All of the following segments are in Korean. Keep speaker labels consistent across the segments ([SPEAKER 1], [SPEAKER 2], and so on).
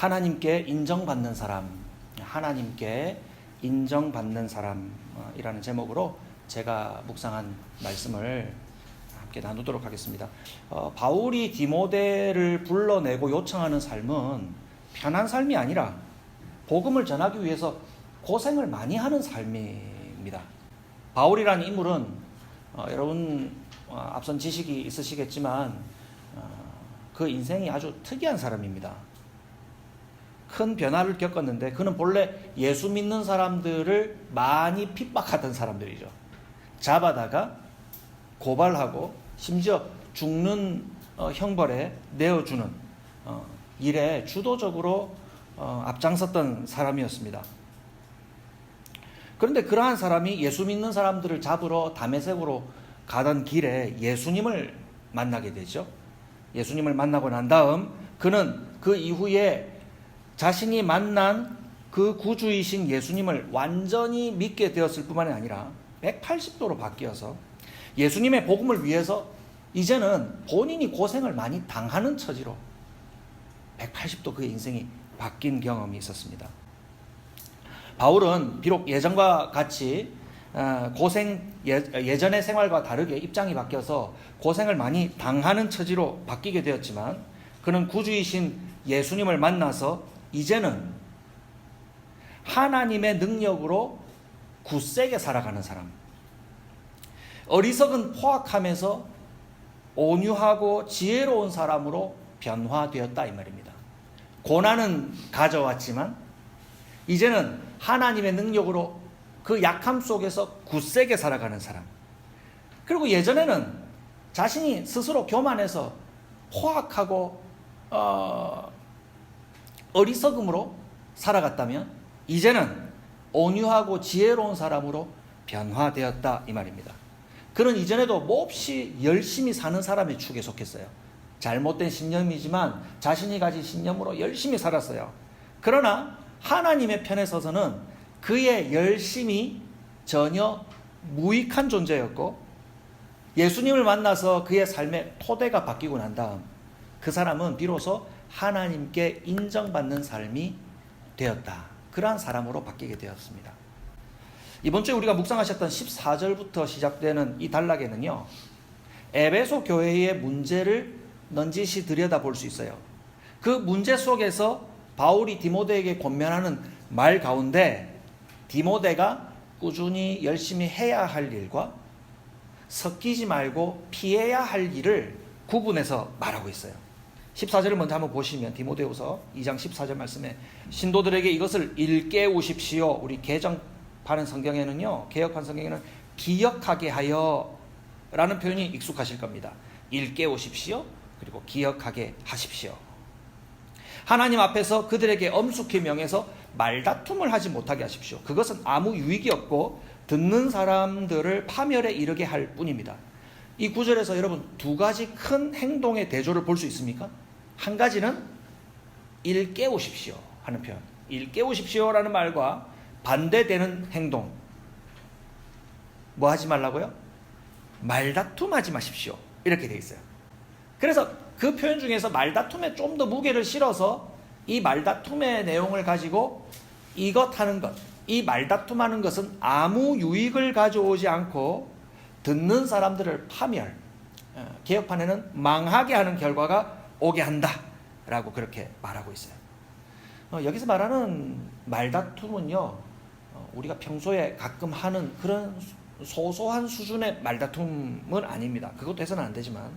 [SPEAKER 1] 하나님께 인정받는 사람, 하나님께 인정받는 사람이라는 제목으로 제가 묵상한 말씀을 함께 나누도록 하겠습니다. 바울이 디모데를 불러내고 요청하는 삶은 편한 삶이 아니라 복음을 전하기 위해서 고생을 많이 하는 삶입니다. 바울이라는 인물은 여러분 앞선 지식이 있으시겠지만 그 인생이 아주 특이한 사람입니다. 큰 변화를 겪었는데 그는 본래 예수 믿는 사람들을 많이 핍박하던 사람들이죠. 잡아다가 고발하고 심지어 죽는 형벌에 내어주는 일에 주도적으로 앞장섰던 사람이었습니다. 그런데 그러한 사람이 예수 믿는 사람들을 잡으러 다메섹으로 가던 길에 예수님을 만나게 되죠. 예수님을 만나고 난 다음 그는 그 이후에 자신이 만난 그 구주이신 예수님을 완전히 믿게 되었을 뿐만이 아니라 180도로 바뀌어서 예수님의 복음을 위해서 이제는 본인이 고생을 많이 당하는 처지로 180도 그의 인생이 바뀐 경험이 있었습니다. 바울은 비록 예전과 같이 예전의 생활과 다르게 입장이 바뀌어서 고생을 많이 당하는 처지로 바뀌게 되었지만 그는 구주이신 예수님을 만나서 이제는 하나님의 능력으로 굳세게 살아가는 사람, 어리석은 포악함에서 온유하고 지혜로운 사람으로 변화되었다 이 말입니다. 고난은 가져왔지만 이제는 하나님의 능력으로 그 약함 속에서 굳세게 살아가는 사람. 그리고 예전에는 자신이 스스로 교만해서 포악하고 어리석음으로 살아갔다면 이제는 온유하고 지혜로운 사람으로 변화되었다 이 말입니다. 그는 이전에도 몹시 열심히 사는 사람의 축에 속했어요. 잘못된 신념이지만 자신이 가진 신념으로 열심히 살았어요. 그러나 하나님의 편에 서서는 그의 열심이 전혀 무익한 존재였고 예수님을 만나서 그의 삶의 토대가 바뀌고 난 다음 그 사람은 비로소 하나님께 인정받는 삶이 되었다. 그러한 사람으로 바뀌게 되었습니다. 이번 주에 우리가 묵상하셨던 14절부터 시작되는 이 단락에는요, 에베소 교회의 문제를 넌지시 들여다볼 수 있어요. 그 문제 속에서 바울이 디모데에게 권면하는 말 가운데 디모데가 꾸준히 열심히 해야 할 일과 섞이지 말고 피해야 할 일을 구분해서 말하고 있어요. 14절을 먼저 한번 보시면 디모데후서 2장 14절 말씀에 신도들에게 이것을 일깨우십시오. 우리 개정판은 성경에는요, 개혁판 성경에는 기억하게 하여 라는 표현이 익숙하실 겁니다. 일깨우십시오. 그리고 기억하게 하십시오. 하나님 앞에서 그들에게 엄숙히 명해서 말다툼을 하지 못하게 하십시오. 그것은 아무 유익이 없고 듣는 사람들을 파멸에 이르게 할 뿐입니다. 이 구절에서 여러분 두 가지 큰 행동의 대조를 볼 수 있습니까? 한 가지는 일깨우십시오 하는 표현, 일깨우십시오라는 말과 반대되는 행동, 뭐 하지 말라고요? 말다툼하지 마십시오 이렇게 돼 있어요. 그래서 그 표현 중에서 말다툼에 좀 더 무게를 실어서 이 말다툼의 내용을 가지고 이것 하는 것, 이 말다툼하는 것은 아무 유익을 가져오지 않고 듣는 사람들을 파멸, 개혁판에는 망하게 하는 결과가 오게 한다라고 그렇게 말하고 있어요. 여기서 말하는 말다툼은요, 우리가 평소에 가끔 하는 그런 소소한 수준의 말다툼은 아닙니다. 그것도 해서는 안 되지만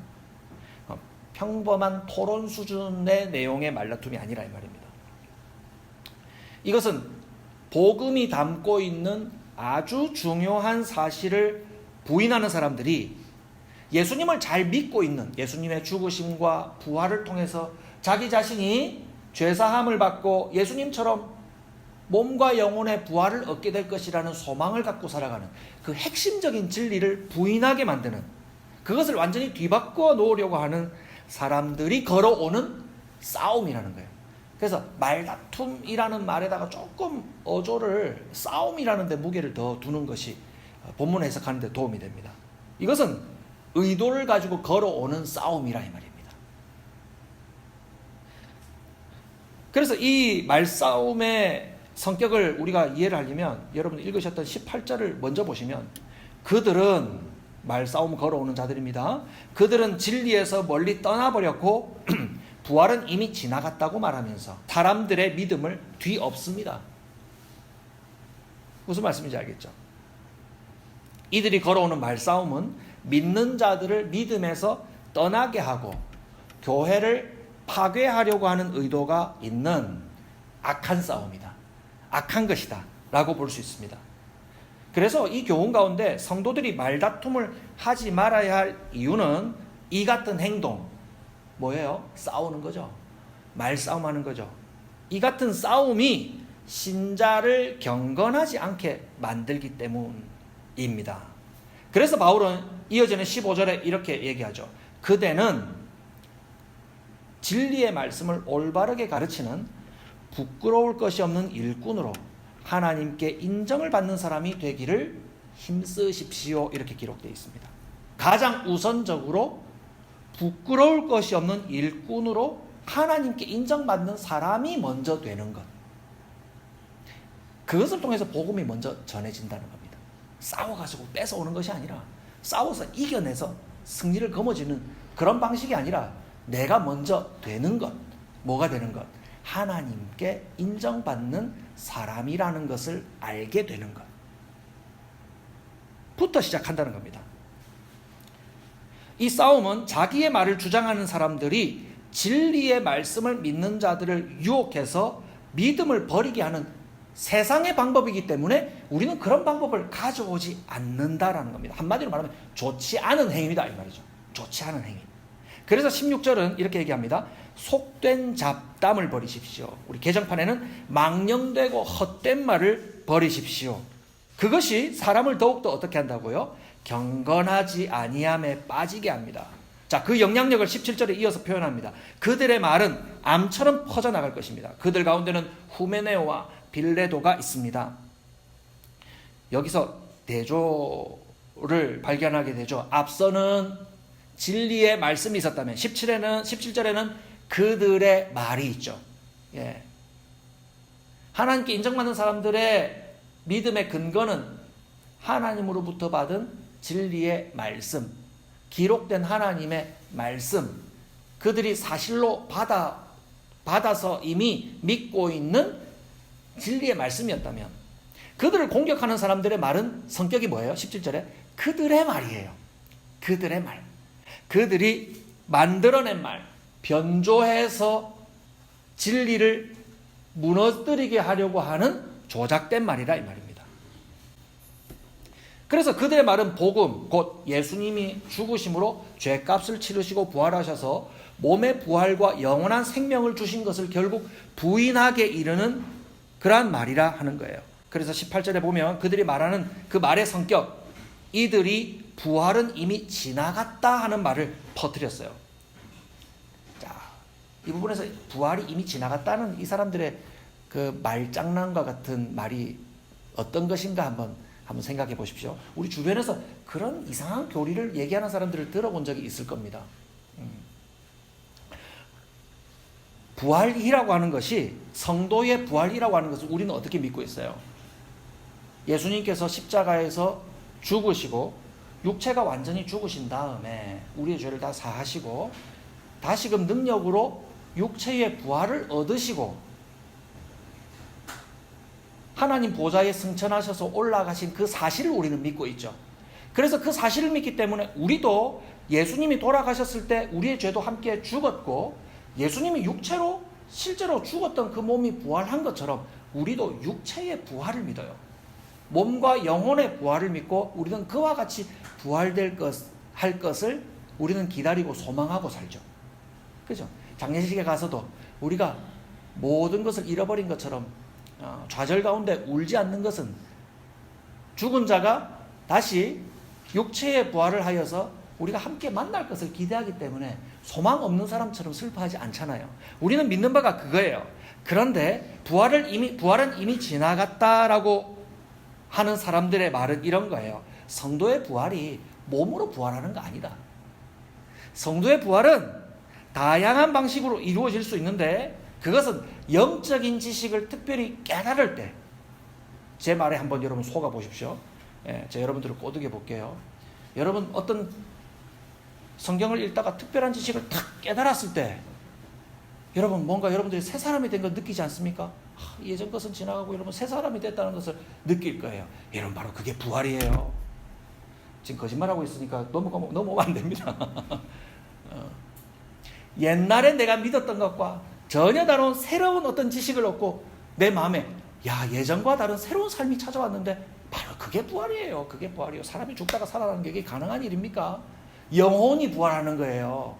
[SPEAKER 1] 평범한 토론 수준의 내용의 말다툼이 아니라 이 말입니다. 이것은 복음이 담고 있는 아주 중요한 사실을 부인하는 사람들이 예수님을 잘 믿고 있는, 예수님의 죽으심과 부활을 통해서 자기 자신이 죄사함을 받고 예수님처럼 몸과 영혼의 부활을 얻게 될 것이라는 소망을 갖고 살아가는 그 핵심적인 진리를 부인하게 만드는, 그것을 완전히 뒤바꿔 놓으려고 하는 사람들이 걸어오는 싸움이라는 거예요. 그래서 말다툼이라는 말에다가 조금 어조를 싸움이라는 데 무게를 더 두는 것이 본문 해석하는 데 도움이 됩니다. 이것은 의도를 가지고 걸어오는 싸움이라 이 말입니다. 그래서 이 말싸움의 성격을 우리가 이해를 하려면 여러분 읽으셨던 18절을 먼저 보시면 그들은 말싸움 걸어오는 자들입니다. 그들은 진리에서 멀리 떠나버렸고 부활은 이미 지나갔다고 말하면서 사람들의 믿음을 뒤엎습니다. 무슨 말씀인지 알겠죠? 이들이 걸어오는 말싸움은 믿는 자들을 믿음에서 떠나게 하고 교회를 파괴하려고 하는 의도가 있는 악한 싸움이다. 악한 것이다 라고 볼 수 있습니다. 그래서 이 교훈 가운데 성도들이 말다툼을 하지 말아야 할 이유는 이 같은 행동, 뭐예요? 싸우는 거죠. 말싸움하는 거죠. 이 같은 싸움이 신자를 경건하지 않게 만들기 때문입니다. 그래서 바울은 이어지는 15절에 이렇게 얘기하죠. 그대는 진리의 말씀을 올바르게 가르치는 부끄러울 것이 없는 일꾼으로 하나님께 인정을 받는 사람이 되기를 힘쓰십시오. 이렇게 기록되어 있습니다. 가장 우선적으로 부끄러울 것이 없는 일꾼으로 하나님께 인정받는 사람이 먼저 되는 것. 그것을 통해서 복음이 먼저 전해진다는 겁니다. 싸워가지고 뺏어오는 것이 아니라 싸워서 이겨내서 승리를 거머쥐는 그런 방식이 아니라 내가 먼저 되는 것. 뭐가 되는 것? 하나님께 인정받는 사람이라는 것을 알게 되는 것. 부터 시작한다는 겁니다. 이 싸움은 자기의 말을 주장하는 사람들이 진리의 말씀을 믿는 자들을 유혹해서 믿음을 버리게 하는 세상의 방법이기 때문에 우리는 그런 방법을 가져오지 않는다라는 겁니다. 한마디로 말하면 좋지 않은 행위다 이 말이죠. 좋지 않은 행위. 그래서 16절은 이렇게 얘기합니다. 속된 잡담을 버리십시오. 우리 개정판에는 망령되고 헛된 말을 버리십시오. 그것이 사람을 더욱더 어떻게 한다고요? 경건하지 아니함에 빠지게 합니다. 자, 그 영향력을 17절에 이어서 표현합니다. 그들의 말은 암처럼 퍼져나갈 것입니다. 그들 가운데는 후메네오와 빌레도가 있습니다. 여기서 대조를 발견하게 되죠. 앞서는 진리의 말씀이 있었다면 17절에는 그들의 말이 있죠. 예. 하나님께 인정받는 사람들의 믿음의 근거는 하나님으로부터 받은 진리의 말씀, 기록된 하나님의 말씀, 그들이 사실로 받아서 이미 믿고 있는 진리의 말씀이었다면 그들을 공격하는 사람들의 말은 성격이 뭐예요? 17절에 그들의 말이에요. 그들의 말. 그들이 만들어낸 말, 변조해서 진리를 무너뜨리게 하려고 하는 조작된 말이라 이 말입니다. 그래서 그들의 말은 복음, 곧 예수님이 죽으심으로 죄값을 치르시고 부활하셔서 몸의 부활과 영원한 생명을 주신 것을 결국 부인하게 이르는 그러한 말이라 하는 거예요. 그래서 18절에 보면 그들이 말하는 그 말의 성격, 이들이 부활은 이미 지나갔다 하는 말을 퍼뜨렸어요. 자, 이 부분에서 부활이 이미 지나갔다는 이 사람들의 그 말장난과 같은 말이 어떤 것인가 한번 생각해 보십시오. 우리 주변에서 그런 이상한 교리를 얘기하는 사람들을 들어본 적이 있을 겁니다. 부활이라고 하는 것이, 성도의 부활이라고 하는 것을 우리는 어떻게 믿고 있어요? 예수님께서 십자가에서 죽으시고 육체가 완전히 죽으신 다음에 우리의 죄를 다 사하시고 다시금 능력으로 육체의 부활을 얻으시고 하나님 보좌에 승천하셔서 올라가신 그 사실을 우리는 믿고 있죠. 그래서 그 사실을 믿기 때문에 우리도 예수님이 돌아가셨을 때 우리의 죄도 함께 죽었고 예수님이 육체로 실제로 죽었던 그 몸이 부활한 것처럼 우리도 육체의 부활을 믿어요. 몸과 영혼의 부활을 믿고 우리는 그와 같이 부활될 할 것을 우리는 기다리고 소망하고 살죠. 그죠? 장례식에 가서도 우리가 모든 것을 잃어버린 것처럼 좌절 가운데 울지 않는 것은 죽은 자가 다시 육체의 부활을 하여서 우리가 함께 만날 것을 기대하기 때문에 소망 없는 사람처럼 슬퍼하지 않잖아요. 우리는 믿는 바가 그거예요. 그런데 부활은 이미 지나갔다라고 하는 사람들의 말은 이런 거예요. 성도의 부활이 몸으로 부활하는 거 아니다. 성도의 부활은 다양한 방식으로 이루어질 수 있는데 그것은 영적인 지식을 특별히 깨달을 때, 제 말에 한번 여러분 속아 보십시오. 예, 제가 여러분들을 꼬드겨 볼게요. 여러분 어떤 성경을 읽다가 특별한 지식을 탁 깨달았을 때 여러분 뭔가 여러분들이 새 사람이 된 걸 느끼지 않습니까? 예전 것은 지나가고 여러분 새 사람이 됐다는 것을 느낄 거예요. 여러분 바로 그게 부활이에요. 지금 거짓말하고 있으니까 넘어가면 안 됩니다. 옛날에 내가 믿었던 것과 전혀 다른 새로운 어떤 지식을 얻고 내 마음에 예전과 다른 새로운 삶이 찾아왔는데 바로 그게 부활이에요. 그게 부활이에요. 사람이 죽다가 살아나는 게 이게 가능한 일입니까? 영혼이 부활하는 거예요.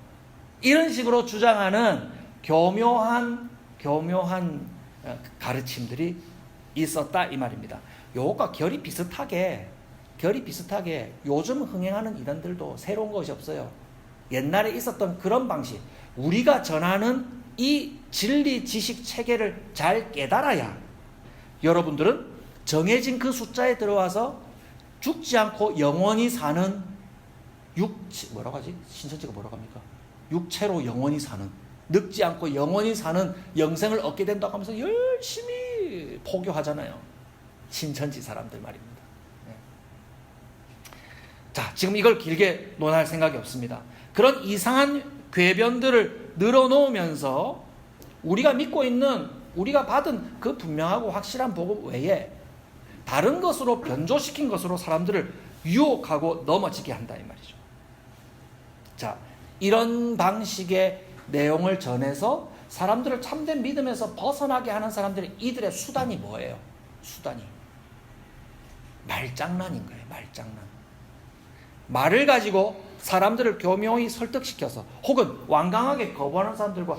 [SPEAKER 1] 이런 식으로 주장하는 교묘한 가르침들이 있었다 이 말입니다. 요것과 결이 비슷하게 요즘 흥행하는 이단들도 새로운 것이 없어요. 옛날에 있었던 그런 방식, 우리가 전하는 이 진리 지식 체계를 잘 깨달아야 여러분들은 정해진 그 숫자에 들어와서 죽지 않고 영원히 사는 신천지가 뭐라고 합니까? 육체로 영원히 사는, 늙지 않고 영원히 사는 영생을 얻게 된다고 하면서 열심히 포교하잖아요. 신천지 사람들 말입니다. 자, 지금 이걸 길게 논할 생각이 없습니다. 그런 이상한 궤변들을 늘어놓으면서 우리가 믿고 있는, 우리가 받은 그 분명하고 확실한 복음 외에 다른 것으로 변조시킨 것으로 사람들을 유혹하고 넘어지게 한다 이 말이죠. 자, 이런 방식의 내용을 전해서 사람들을 참된 믿음에서 벗어나게 하는 사람들이 이들의 수단이 뭐예요? 수단이 말장난인 거예요. 말장난. 말을 가지고 사람들을 교묘히 설득시켜서 혹은 완강하게 거부하는 사람들과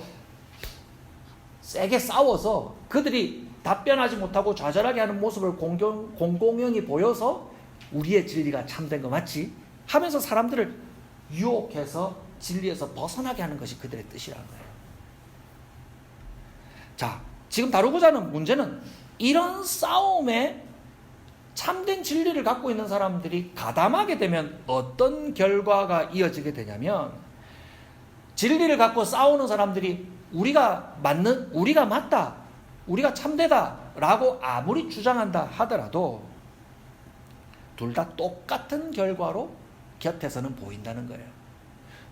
[SPEAKER 1] 세게 싸워서 그들이 답변하지 못하고 좌절하게 하는 모습을 공공연히 보여서 우리의 진리가 참된 거 맞지? 하면서 사람들을 유혹해서 진리에서 벗어나게 하는 것이 그들의 뜻이라는 거예요. 자, 지금 다루고자 하는 문제는 이런 싸움에 참된 진리를 갖고 있는 사람들이 가담하게 되면 어떤 결과가 이어지게 되냐면, 진리를 갖고 싸우는 사람들이 우리가 맞다, 우리가 참되다 라고 아무리 주장한다 하더라도 둘 다 똑같은 결과로 곁에서는 보인다는 거예요.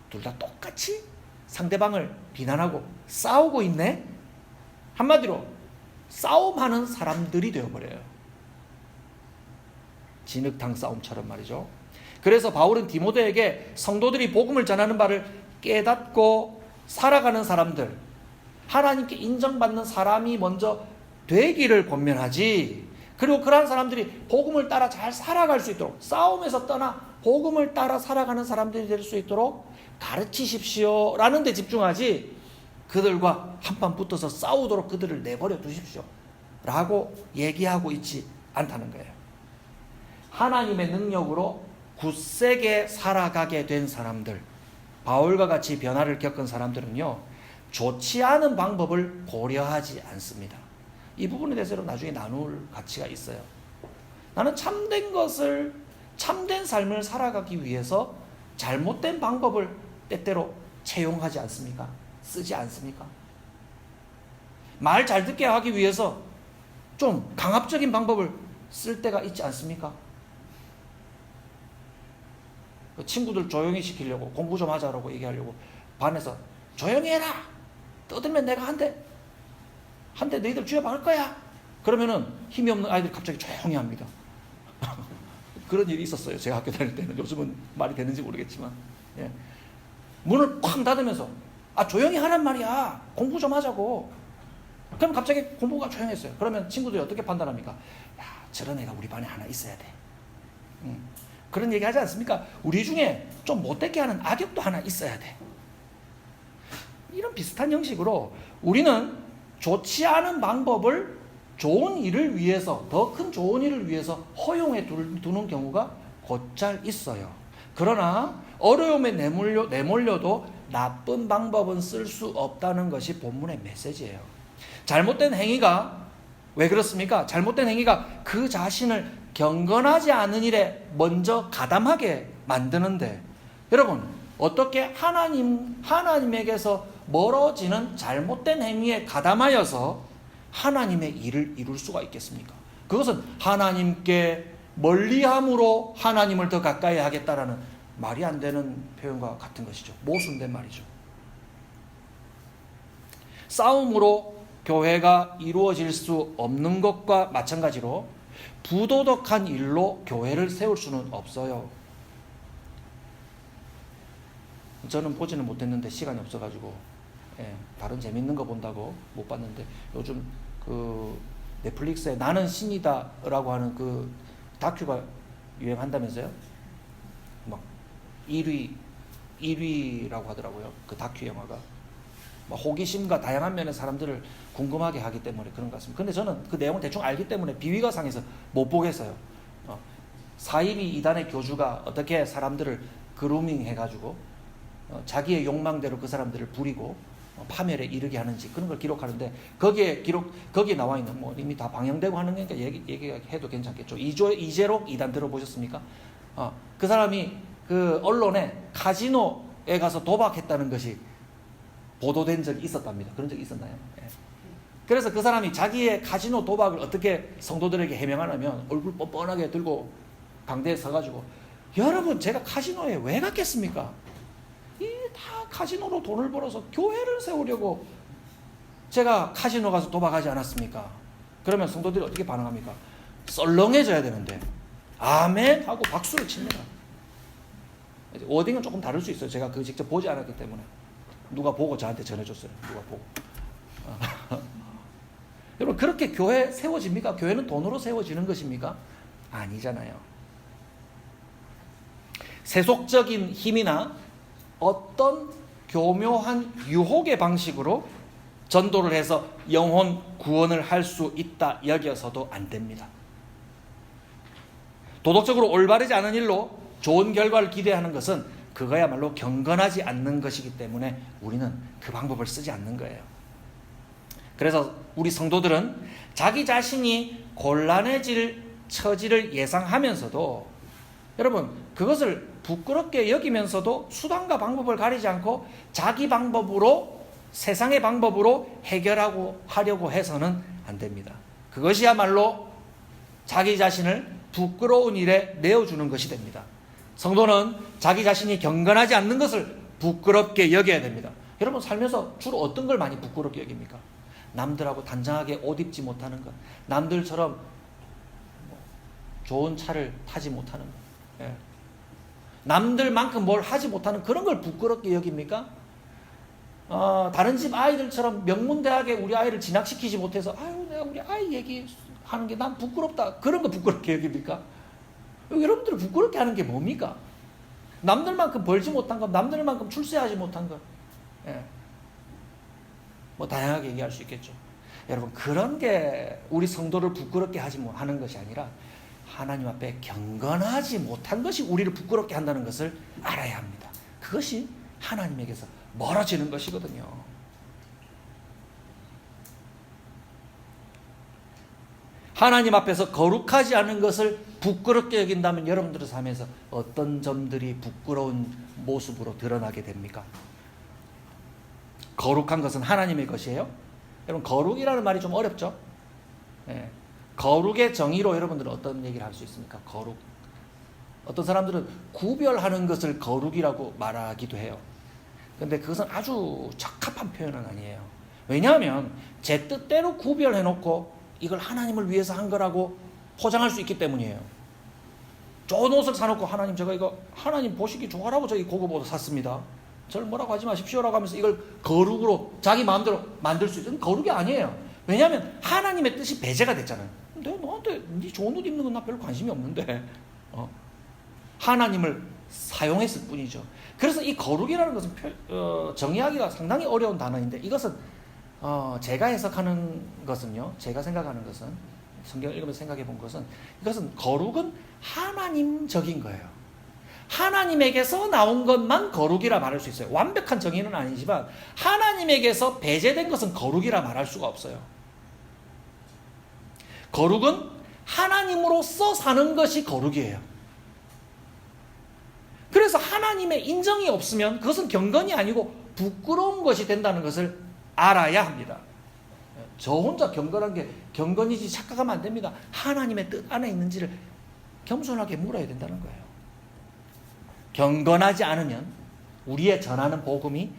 [SPEAKER 1] 둘 다 똑같이 상대방을 비난하고 싸우고 있네? 한마디로 싸움하는 사람들이 되어버려요. 진흙탕 싸움처럼 말이죠. 그래서 바울은 디모데에게 성도들이 복음을 전하는 바를 깨닫고 살아가는 사람들, 하나님께 인정받는 사람이 먼저 되기를 권면하지, 그리고 그러한 사람들이 복음을 따라 잘 살아갈 수 있도록, 싸움에서 떠나 복음을 따라 살아가는 사람들이 될 수 있도록 가르치십시오 라는 데 집중하지, 그들과 한판 붙어서 싸우도록 그들을 내버려 두십시오 라고 얘기하고 있지 않다는 거예요. 하나님의 능력으로 굳세게 살아가게 된 사람들, 바울과 같이 변화를 겪은 사람들은요, 좋지 않은 방법을 고려하지 않습니다. 이 부분에 대해서 나중에 나눌 가치가 있어요. 나는 참된 삶을 살아가기 위해서 잘못된 방법을 때때로 채용하지 않습니까? 쓰지 않습니까? 말 잘 듣게 하기 위해서 좀 강압적인 방법을 쓸 때가 있지 않습니까? 친구들 조용히 시키려고, 공부 좀 하자라고 얘기하려고 반에서 조용히 해라, 떠들면 내가 한 대 너희들 쥐어박을 거야. 그러면은 힘이 없는 아이들이 갑자기 조용히 합니다. 그런 일이 있었어요, 제가 학교 다닐 때는. 요즘은 말이 되는지 모르겠지만, 예. 문을 쾅 닫으면서 조용히 하란 말이야, 공부 좀 하자고. 그럼 갑자기 공부가 조용했어요. 그러면 친구들이 어떻게 판단합니까? 저런 애가 우리 반에 하나 있어야 돼. 그런 얘기 하지 않습니까? 우리 중에 좀 못되게 하는 악역도 하나 있어야 돼. 이런 비슷한 형식으로 우리는 좋지 않은 방법을 좋은 일을 위해서, 더 큰 좋은 일을 위해서 허용해 두는 경우가 곧잘 있어요. 그러나 어려움에 내몰려도 나쁜 방법은 쓸 수 없다는 것이 본문의 메시지예요. 잘못된 행위가, 왜 그렇습니까? 잘못된 행위가 그 자신을 경건하지 않은 일에 먼저 가담하게 만드는데, 여러분 어떻게 하나님에게서 멀어지는 잘못된 행위에 가담하여서 하나님의 일을 이룰 수가 있겠습니까? 그것은 하나님께 멀리함으로 하나님을 더 가까이 하겠다라는 말이 안 되는 표현과 같은 것이죠. 모순된 말이죠. 싸움으로 교회가 이루어질 수 없는 것과 마찬가지로 부도덕한 일로 교회를 세울 수는 없어요. 저는 보지는 못했는데 시간이 없어가지고 다른 재밌는 거 본다고 못 봤는데 요즘 그 넷플릭스에 나는 신이다라고 하는 그 다큐가 유행한다면서요? 막 1위라고 하더라고요. 그 다큐 영화가. 막 호기심과 다양한 면의 사람들을 궁금하게 하기 때문에 그런 것 같습니다. 근데 저는 그 내용을 대충 알기 때문에 비위가 상해서 못 보겠어요. 4.12 이단의 교주가 어떻게 사람들을 그루밍 해가지고 자기의 욕망대로 그 사람들을 부리고 파멸에 이르게 하는지 그런 걸 기록하는데 거기에 나와 있는 뭐 이미 다 방영되고 하는 거니까 얘기해도 괜찮겠죠. 이재록 이단 들어보셨습니까? 그 사람이 그 언론에 카지노에 가서 도박했다는 것이 보도된 적이 있었답니다. 그런 적이 있었나요? 예. 그래서 그 사람이 자기의 카지노 도박을 어떻게 성도들에게 해명하냐면 얼굴 뻔뻔하게 들고 강대에 서가지고 여러분 제가 카지노에 왜 갔겠습니까? 이 다 카지노로 돈을 벌어서 교회를 세우려고 제가 카지노 가서 도박하지 않았습니까? 그러면 성도들이 어떻게 반응합니까? 썰렁해져야 되는데 아멘 하고 박수를 칩니다. 워딩은 조금 다를 수 있어요. 제가 그거 직접 보지 않았기 때문에. 누가 보고 저한테 전해줬어요. 누가 보고. 여러분 그렇게 교회 세워집니까? 교회는 돈으로 세워지는 것입니까? 아니잖아요. 세속적인 힘이나 어떤 교묘한 유혹의 방식으로 전도를 해서 영혼 구원을 할 수 있다 여겨서도 안 됩니다. 도덕적으로 올바르지 않은 일로 좋은 결과를 기대하는 것은 그거야말로 경건하지 않는 것이기 때문에 우리는 그 방법을 쓰지 않는 거예요. 그래서 우리 성도들은 자기 자신이 곤란해질 처지를 예상하면서도 여러분 그것을 부끄럽게 여기면서도 수단과 방법을 가리지 않고 자기 방법으로 세상의 방법으로 하려고 해서는 안 됩니다. 그것이야말로 자기 자신을 부끄러운 일에 내어주는 것이 됩니다. 성도는 자기 자신이 경건하지 않는 것을 부끄럽게 여겨야 됩니다. 여러분 살면서 주로 어떤 걸 많이 부끄럽게 여깁니까? 남들하고 단정하게 옷 입지 못하는 것, 남들처럼 좋은 차를 타지 못하는 것, 남들만큼 뭘 하지 못하는 그런 걸 부끄럽게 여깁니까? 다른 집 아이들처럼 명문대학에 우리 아이를 진학시키지 못해서 아유 내가 우리 아이 얘기하는 게 난 부끄럽다 그런 거 부끄럽게 여깁니까? 여러분들이 부끄럽게 하는 게 뭡니까? 남들만큼 벌지 못한 것, 남들만큼 출세하지 못한 것, 뭐 다양하게 얘기할 수 있겠죠. 여러분 그런 게 우리 성도를 부끄럽게 하는 것이 아니라 하나님 앞에 경건하지 못한 것이 우리를 부끄럽게 한다는 것을 알아야 합니다. 그것이 하나님에게서 멀어지는 것이거든요. 하나님 앞에서 거룩하지 않은 것을 부끄럽게 여긴다면 여러분들의 삶에서 어떤 점들이 부끄러운 모습으로 드러나게 됩니까? 거룩한 것은 하나님의 것이에요? 여러분 거룩이라는 말이 좀 어렵죠? 거룩의 정의로 여러분들은 어떤 얘기를 할 수 있습니까? 거룩. 어떤 사람들은 구별하는 것을 거룩이라고 말하기도 해요. 근데 그것은 아주 적합한 표현은 아니에요. 왜냐하면 제 뜻대로 구별해놓고 이걸 하나님을 위해서 한 거라고 포장할 수 있기 때문이에요. 좋은 옷을 사놓고 하나님 제가 이거 하나님 보시기 좋아라고 저기 고급 옷을 샀습니다. 저를 뭐라고 하지 마십시오라고 하면서 이걸 거룩으로 자기 마음대로 만들 수 있는 거룩이 아니에요. 왜냐하면 하나님의 뜻이 배제가 됐잖아요. 내가 너한테 네 좋은 옷 입는 건 나 별로 관심이 없는데 하나님을 사용했을 뿐이죠. 그래서 이 거룩이라는 것은 정의하기가 상당히 어려운 단어인데 이것은 제가 해석하는 것은요. 제가 생각하는 것은 성경을 읽으면서 생각해 본 것은 이것은 거룩은 하나님적인 거예요. 하나님에게서 나온 것만 거룩이라 말할 수 있어요. 완벽한 정의는 아니지만 하나님에게서 배제된 것은 거룩이라 말할 수가 없어요. 거룩은 하나님으로서 사는 것이 거룩이에요. 그래서 하나님의 인정이 없으면 그것은 경건이 아니고 부끄러운 것이 된다는 것을 알아야 합니다. 저 혼자 경건한 게 경건이지 착각하면 안 됩니다. 하나님의 뜻 안에 있는지를 겸손하게 물어야 된다는 거예요. 경건하지 않으면 우리의 전하는 복음이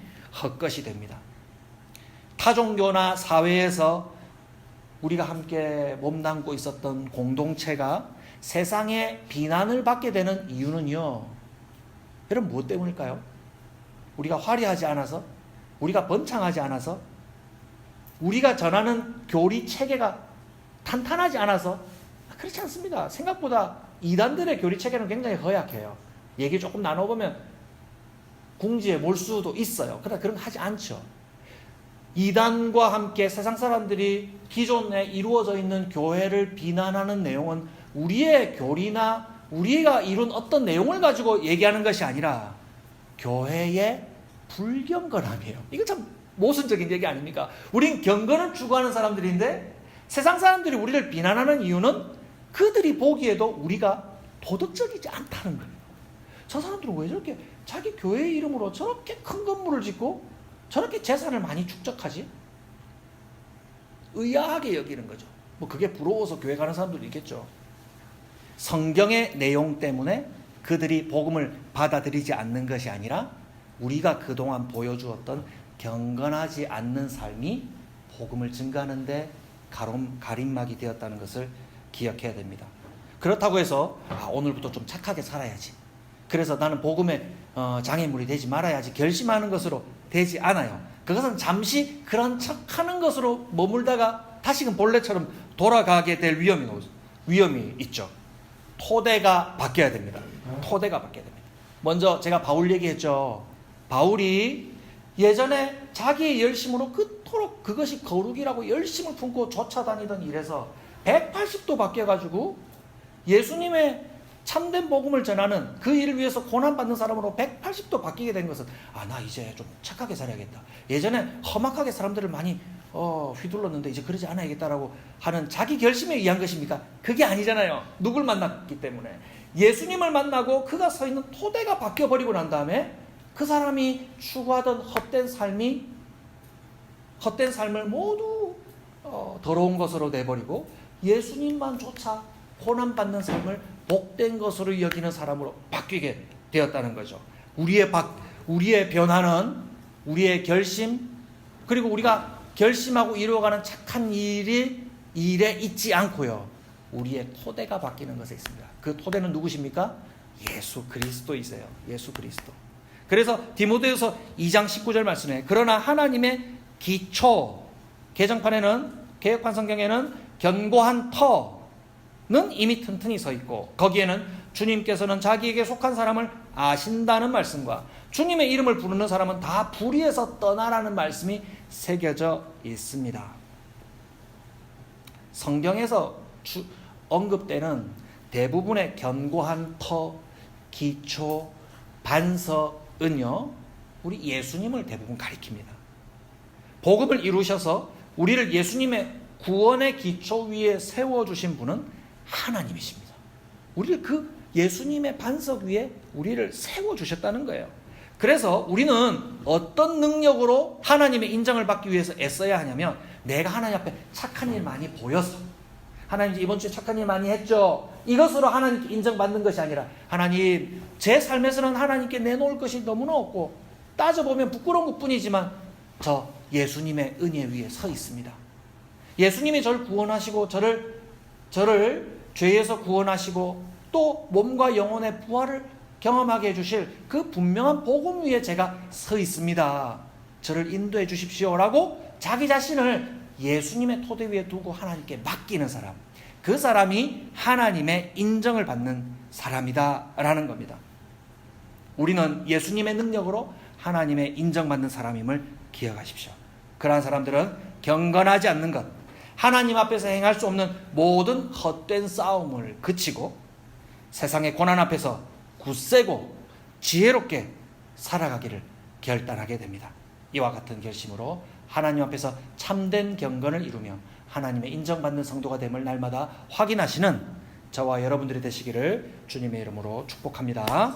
[SPEAKER 1] 헛것이 됩니다. 타종교나 사회에서 우리가 함께 몸담고 있었던 공동체가 세상의 비난을 받게 되는 이유는요, 여러분 무엇 때문일까요? 우리가 화려하지 않아서? 우리가 번창하지 않아서? 우리가 전하는 교리 체계가 탄탄하지 않아서? 그렇지 않습니다. 생각보다 이단들의 교리 체계는 굉장히 허약해요. 얘기 조금 나눠보면 궁지에 몰 수도 있어요. 그러나 그런 거 하지 않죠. 이단과 함께 세상 사람들이 기존에 이루어져 있는 교회를 비난하는 내용은 우리의 교리나 우리가 이룬 어떤 내용을 가지고 얘기하는 것이 아니라 교회의 불경건함이에요. 이거 참 모순적인 얘기 아닙니까? 우린 경건을 추구하는 사람들인데 세상 사람들이 우리를 비난하는 이유는 그들이 보기에도 우리가 도덕적이지 않다는 거예요. 저 사람들은 왜 저렇게 자기 교회 이름으로 저렇게 큰 건물을 짓고 저렇게 재산을 많이 축적하지? 의아하게 여기는 거죠. 뭐 그게 부러워서 교회 가는 사람들도 있겠죠. 성경의 내용 때문에 그들이 복음을 받아들이지 않는 것이 아니라 우리가 그동안 보여주었던 경건하지 않는 삶이 복음을 증가하는 데 가림막이 되었다는 것을 기억해야 됩니다. 그렇다고 해서 오늘부터 좀 착하게 살아야지, 그래서 나는 복음의 장애물이 되지 말아야지 결심하는 것으로 되지 않아요. 그것은 잠시 그런 척하는 것으로 머물다가 다시금 본래처럼 돌아가게 될 위험이 있죠. 토대가 바뀌어야 됩니다. 토대가 바뀌어야 됩니다. 먼저 제가 바울 얘기했죠. 바울이 예전에 자기의 열심으로 그토록 그것이 거룩이라고 열심을 품고 쫓아다니던 일에서 180도 바뀌어가지고 예수님의 참된 복음을 전하는 그 일을 위해서 고난받는 사람으로 180도 바뀌게 된 것은 나 이제 좀 착하게 살아야겠다. 예전에 험악하게 사람들을 많이 휘둘렀는데 이제 그러지 않아야겠다라고 하는 자기 결심에 의한 것입니까? 그게 아니잖아요. 누굴 만났기 때문에. 예수님을 만나고 그가 서 있는 토대가 바뀌어버리고 난 다음에 그 사람이 추구하던 헛된 삶을 모두 더러운 것으로 내버리고 예수님만 쫓아 고난받는 삶을 복된 것으로 여기는 사람으로 바뀌게 되었다는 거죠. 우리의 변화는 우리의 결심, 그리고 우리가 결심하고 이루어가는 착한 일에 있지 않고요, 우리의 토대가 바뀌는 것에 있습니다. 그 토대는 누구십니까? 예수 그리스도이세요. 예수 그리스도. 그래서 디모데후서 2장 19절 말씀에 그러나 하나님의 기초, 개정판에는, 개혁판 성경에는 견고한 터는 이미 튼튼히 서 있고 거기에는 주님께서는 자기에게 속한 사람을 아신다는 말씀과 주님의 이름을 부르는 사람은 다 불의에서 떠나라는 말씀이 새겨져 있습니다. 성경에서 언급되는 대부분의 견고한 터, 기초, 반석은요, 우리 예수님을 대부분 가리킵니다. 복음을 이루셔서 우리를 예수님의 구원의 기초 위에 세워주신 분은 하나님이십니다. 우리를 그 예수님의 반석 위에 우리를 세워주셨다는 거예요. 그래서 우리는 어떤 능력으로 하나님의 인정을 받기 위해서 애써야 하냐면, 내가 하나님 앞에 착한 일 많이 보여서, 하나님 이번 주에 착한 일 많이 했죠, 이것으로 하나님께 인정받는 것이 아니라, 하나님 제 삶에서는 하나님께 내놓을 것이 너무나 없고 따져보면 부끄러운 것뿐이지만 저 예수님의 은혜 위에 서 있습니다. 예수님이 저를 구원하시고 저를 죄에서 구원하시고 또 몸과 영혼의 부활을 경험하게 해주실 그 분명한 복음 위에 제가 서 있습니다. 저를 인도해 주십시오라고 자기 자신을 예수님의 토대 위에 두고 하나님께 맡기는 사람, 그 사람이 하나님의 인정을 받는 사람이다라는 겁니다. 우리는 예수님의 능력으로 하나님의 인정받는 사람임을 기억하십시오. 그러한 사람들은 경건하지 않는 것, 하나님 앞에서 행할 수 없는 모든 헛된 싸움을 그치고 세상의 고난 앞에서 굳세고 지혜롭게 살아가기를 결단하게 됩니다. 이와 같은 결심으로 하나님 앞에서 참된 경건을 이루며 하나님의 인정받는 성도가 됨을 날마다 확인하시는 저와 여러분들이 되시기를 주님의 이름으로 축복합니다.